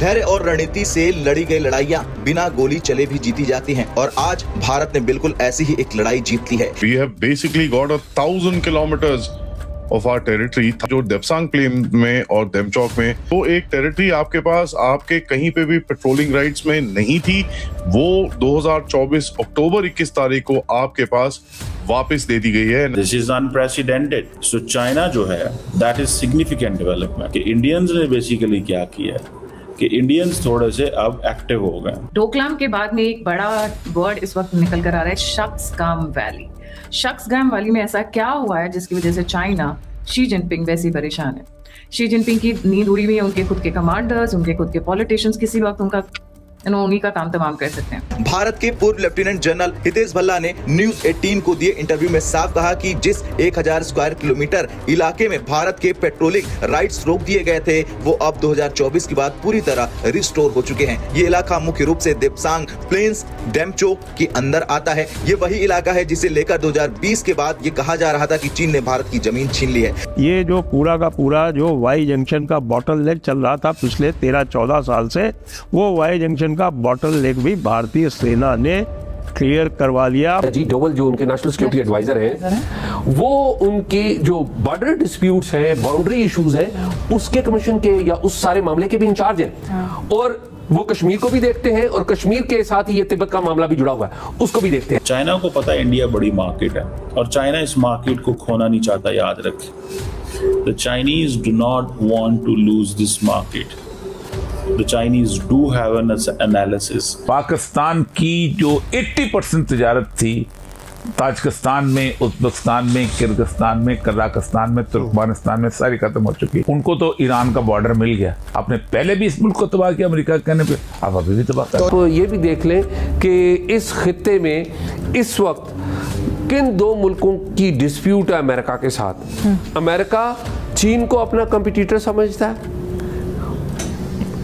धैर्य और रणनीति से लड़ी गई लड़ाइयाँ बिना गोली चले भी जीती जाती हैं और आज भारत ने बिल्कुल ऐसी ही एक लड़ाई जीत ली है। We have basically got 1,000 kilometers of our territory। जो देपसांग प्लेन में और देमचौक में वो एक टेरिटरी आपके पास आपके कहीं पे भी पेट्रोलिंग राइट्स में नहीं थी, वो 2024 अक्टूबर 21 तारीख को आपके पास वापस दे दी गई है। This is unprecedented. So China जो है that is significant development। कि इंडियंस ने बेसिकली क्या किया है कि इंडियंस थोड़े से अब एक्टिव हो गए। डोकलाम के बाद में एक बड़ा वर्ड इस वक्त निकल कर आ रहा है, शक्सगाम वैली। शक्सगाम वैली में ऐसा क्या हुआ है जिसकी वजह से चाइना शी जिनपिंग वैसे परेशान है। शी जिनपिंग की नींद उड़ी हुई है, उनके खुद के कमांडर्स, उनके खुद के पॉलिटिशियंस किसी वक्त उनका उन्हीं का काम तमाम कर सकते हैं। भारत के पूर्व लेफ्टिनेंट जनरल हितेश भल्ला ने न्यूज 18 को दिए इंटरव्यू में साफ कहा कि जिस 1000 स्क्वायर किलोमीटर इलाके में भारत के पेट्रोलिंग राइट्स रोक दिए गए थे वो अब 2024 के बाद पूरी तरह रिस्टोर हो चुके हैं। ये इलाका मुख्य रूप से देपसांग प्लेन्स डेमचोक के अंदर आता है। ये वही इलाका है जिसे लेकर 2020 के बाद ये कहा जा रहा था कि चीन ने भारत की जमीन छीन ली है। ये जो पूरा का पूरा जो वाई जंक्शन का बॉटलनेक चल रहा था पिछले 13-14 साल से, वो वाई जंक्शन का बॉटल नेक भी भारतीय सेना ने क्लियर करवा लिया। अजीत डोवल जो उनके नेशनल सिक्योरिटी एडवाइजर हैं, वो उनके जो बॉर्डर डिस्प्यूट्स हैं, बाउंड्री इश्यूज हैं, उसके कमीशन के या उस सारे मामले के भी इंचार्ज हैं और वो कश्मीर को भी देखते हैं और कश्मीर के साथ ही ये तिब्बत का मामला भी जुड़ा हुआ है, उसको भी देखते हैं। चाइना को पता है इंडिया बड़ी मार्केट है और चाइना इस मार्केट को खोना नहीं चाहता, याद रखें। The Chinese do not want to lose this market. The Chinese do have an analysis। Pakistan की जो 80% तिजारत थी ताजिकिस्तान में, उज्बेकिस्तान में, किर्गिस्तान में, कजाकिस्तान में, तुर्कमेनिस्तान में सारी खत्म हो चुकी। उनको तो ईरान का बॉर्डर मिल गया। आपने पहले भी इस मुल्क को तबाह किया अमेरिका के कहने पे, आप अभी भी तबाह कर। तो ये भी देख लें कि इस खित्ते में इस वक्त किन दो मुल्कों की डिस्प्यूट है अमेरिका के साथ। अमेरिका चीन को अपना कंपटीटर समझता है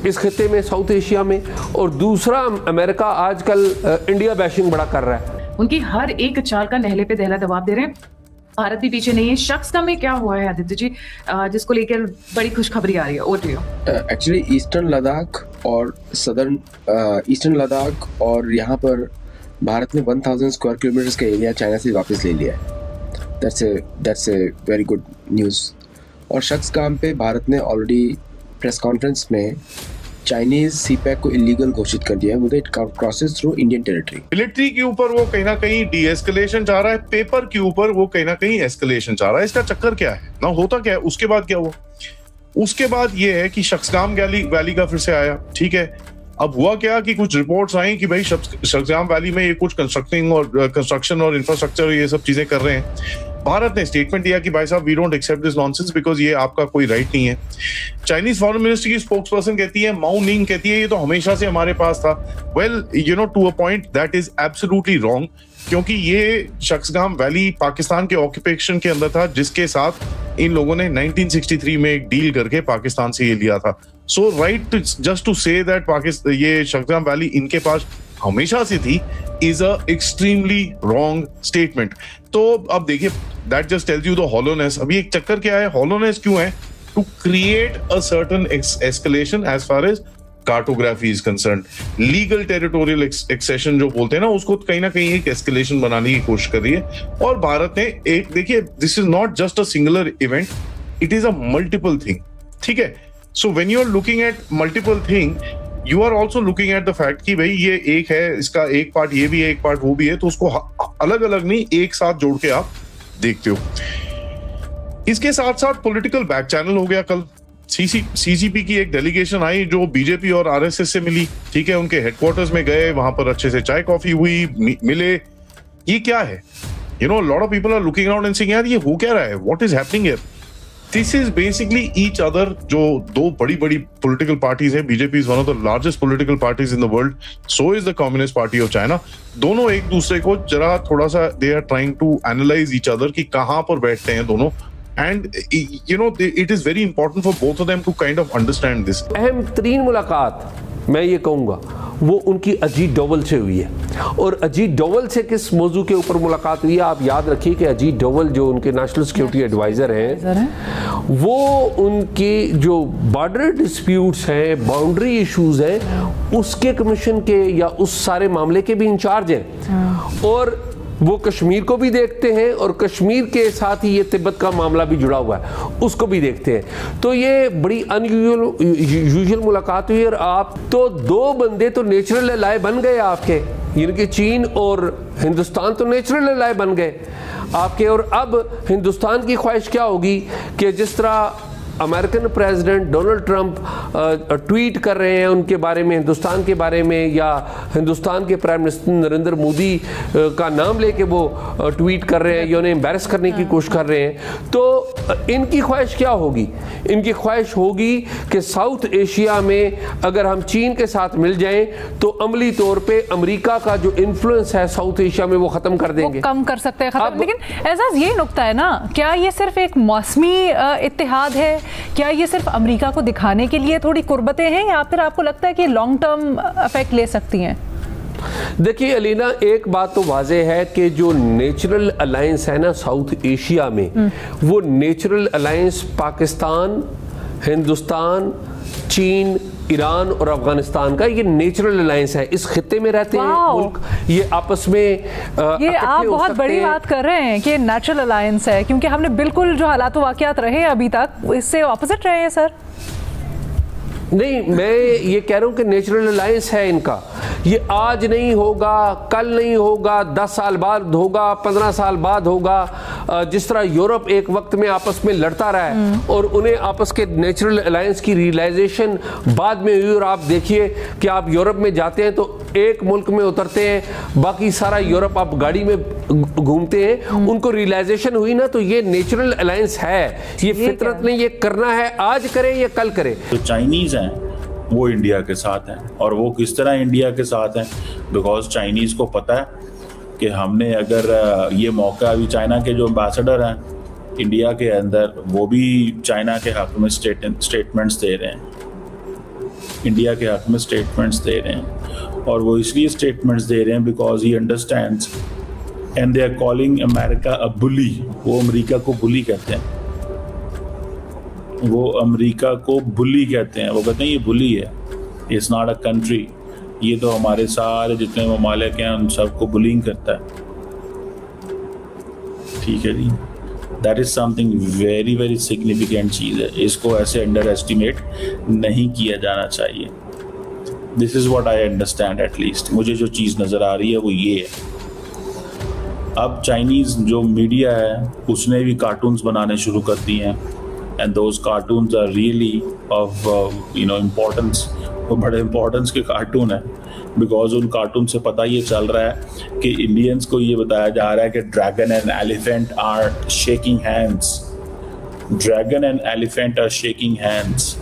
इस खित्ते में, साउथ एशिया में, और दूसरा अमेरिका आजकल इंडिया बैशिंग बड़ा कर रहा है। उनकी हर एक चाल का नहले पे दहला दबाव दे रहे हैं। भारत भी पीछे नहीं है। शक्सगाम में क्या हुआ है आदित्य जी, जिसको लेकर बड़ी खुशखबरी आ रही है? Over to you. Actually eastern Ladakh और सदर्न ईस्टर्न लद्दाख और यहाँ पर भारत ने 1000 स्क्वायर किलोमीटर का एरिया चाइना से वापस ले लिया है। That's a very good news. और शक्सगाम पे भारत ने ऑलरेडी प्रेस कॉन्फ्रेंस में चाइनीज सीपैक को इलीगल घोषित कर दिया है, वो it crosses through Indian territory. Military के ऊपर वो कहीं ना कहीं डी एस्केलेशन चाह रहा है, पेपर के ऊपर वो कहीं ना कहीं एस्केलेशन चाह रहा है। इसका चक्कर क्या है ना, होता क्या है? उसके बाद क्या हुआ? उसके बाद ये है कि शक्सगाम वैली का फिर से आया, ठीक है। अब हुआ क्या कि कुछ रिपोर्ट्स आई कि भाई शक्सगाम वैली में ये कुछ कंस्ट्रक्शन और इंफ्रास्ट्रक्चर ये सब चीजें कर रहे हैं। भारत ने स्टेटमेंट दिया कि भाई साहब we don't accept this nonsense because ये आपका कोई राइट नहीं है। चाइनीज फॉरेन मिनिस्ट्री की स्पोक्सपर्सन कहती है, माउ निंग कहती है, ये तो हमेशा से हमारे पास था। Well you know to a point that is absolutely wrong, क्योंकि ये शक्सगाम वैली पाकिस्तान के ऑक्यूपेशन के अंदर था, जिसके साथ इन लोगों ने 1963 में एक डील करके पाकिस्तान से ये लिया था। So right just to say that Pakistan ये शक्सगाम वैली इनके पास हमेशा से थी is a extremely wrong statement. तो अब देखिए that just tells you the hollowness. अभी एक चक्कर क्या है, हॉलोनेस क्यों है? To create a certain escalation as far as cartography is concern. Legal territorial accession जो बोलते हैं ना, उसको कहीं ना कहीं एक एस्केलेशन बनाने की कोशिश कर रही है। और भारत ने एक, देखिए this is not just a singular event, it is a multiple thing, ठीक है। So when you are looking at multiple thing, you are also looking at the fact कि भाई ये एक है, इसका एक पार्ट ये भी है, एक पार्ट वो भी है, तो उसको अलग अलग नहीं एक साथ जोड़ के आप देखते हो। इसके साथ साथ पॉलिटिकल बैक चैनल हो गया। कल सीसीपी की एक डेलीगेशन आई जो बीजेपी और आरएसएस से मिली, ठीक है। उनके हेडक्वार्टर्स में गए, वहां पर अच्छे से चाय कॉफी हुई, मिले। ये क्या है? You know lot of people are looking around and saying यार ये हो क्या रहा है, what is happening here? This is basically each other. जो दो बड़ी बड़ी पॉलिटिकल पार्टीज हैं, BJP is one of the largest political parties in the world, so is the communist party of China. दोनों एक दूसरे को जरा थोड़ा सा they are trying to analyze each other कि कहां पर बैठते हैं दोनों। And you know it is very important for both of them to kind of understand this. अहम तरीन मुलाकात मैं ये कहूँगा वो उनकी अजीत डोवल से हुई है। और अजीत डोवल से किस मौजू के ऊपर मुलाकात हुई है? आप याद रखिए कि अजीत डोवल जो उनके नेशनल सिक्योरिटी एडवाइज़र हैं, वो उनके जो बॉर्डर डिस्प्यूट्स हैं, बाउंड्री इश्यूज़ हैं, उसके कमीशन के या उस सारे मामले के भी इंचार्ज हैं। और वो कश्मीर को भी देखते हैं और कश्मीर के साथ ही ये तिब्बत का मामला भी जुड़ा हुआ है, उसको भी देखते हैं। तो ये बड़ी अनयूजुअल मुलाकात हुई। और आप तो दो बंदे तो नेचुरल एलाय बन गए आपके, यानी कि चीन और हिंदुस्तान तो नेचुरल एलाय बन गए आपके। और अब हिंदुस्तान की ख्वाहिश क्या होगी कि जिस तरह American president Donald Trump tweet कर रहे हैं उनके बारे में, हिंदुस्तान के बारे में, या हिंदुस्तान के प्राइम मिनिस्टर नरेंद्र मोदी का नाम लेके वो ट्वीट कर रहे हैं या उन्हें एम्बैरस करने की कोशिश कर रहे हैं, तो इनकी ख्वाहिश क्या होगी? इनकी ख्वाहिश होगी कि साउथ एशिया में अगर हम चीन के साथ मिल जाएं तो अमली तौर पे अमेरिका का जो इन्फ्लुएंस है साउथ एशिया में वो ख़त्म कर देंगे, कम कर सकते हैं खत्म। लेकिन एजाज ये नुक्ता है ना, क्या ये सिर्फ एक मौसमी इत्तेहाद है? क्या ये सिर्फ अमेरिका को दिखाने के लिए थोड़ी कुर्बतें हैं, या फिर आपको लगता है कि लॉन्ग टर्म इफेक्ट ले सकती हैं? देखिए अलीना, एक बात तो वाजे है कि जो नेचुरल अलायंस है ना साउथ एशिया में, वो नेचुरल अलायंस पाकिस्तान, हिंदुस्तान, चीन, ईरान और अफगानिस्तान का ये नेचुरल अलायंस है। इस खित्ते में रहते हैं मुल्क, ये आपस में ये आप बहुत बड़ी बात कर रहे हैं कि नेचुरल अलायंस है, क्योंकि हमने बिल्कुल जो हालात वाक़यात रहे अभी तक इससे ऑपोजिट रहे हैं सर। नहीं, मैं ये कह रहा हूँ कि नेचुरल अलायंस है इनका। ये आज नहीं होगा, कल नहीं होगा, 10 साल बाद होगा, 15 साल बाद होगा। जिस तरह यूरोप एक वक्त में आपस में लड़ता रहा है और उन्हें आपस के नेचुरल अलायंस की रियलाइजेशन बाद में हुई। और आप देखिए कि आप यूरोप में जाते हैं तो एक मुल्क में उतरते हैं, बाकी सारा यूरोप आप गाड़ी में घूमते हैं, उनको रियलाइजेशन हुई ना, तो ये नेचुरल अलायंस है, ये फितरत ने ये करना है, आज करें या कल करें। तो चाइनीज हैं वो इंडिया के साथ हैं, और वो किस तरह इंडिया के साथ हैं? बिकॉज चाइनीज को पता है कि हमने अगर ये मौका, अभी चाइना के जो एम्बेसडर हैं इंडिया के अंदर, वो भी चाइना के हक में स्टेटमेंट्स दे रहे हैं, इंडिया के हक में स्टेटमेंट्स दे रहे हैं। और वो इसलिए स्टेटमेंट्स दे रहे हैं because he understands and they are calling America a bully. वो अमेरिका को बुली कहते हैं, वो अमेरिका को बुली कहते हैं। वो कहते हैं ये बुली है, इट्स नॉट अ कंट्री, ये तो हमारे सारे जितने ममालिक हैं उन सबको बुलिंग करता है। ठीक है जी, that is something very very significant चीज़ है, इसको ऐसे अंडर एस्टिमेट नहीं किया जाना चाहिए। This is what I understand, at least मुझे जो चीज़ नज़र आ रही है वो ये है। अब चाइनीज़ जो मीडिया है उसने भी कार्टून्स बनाने शुरू कर दिए हैं, and those cartoons are really of importance. वो बड़े इम्पोर्टेंस के कार्टून है, बिकॉज उन कार्टून से पता ये चल रहा है कि इंडियंस को ये बताया जा रहा है कि dragon and elephant are shaking hands, dragon and elephant are shaking hands.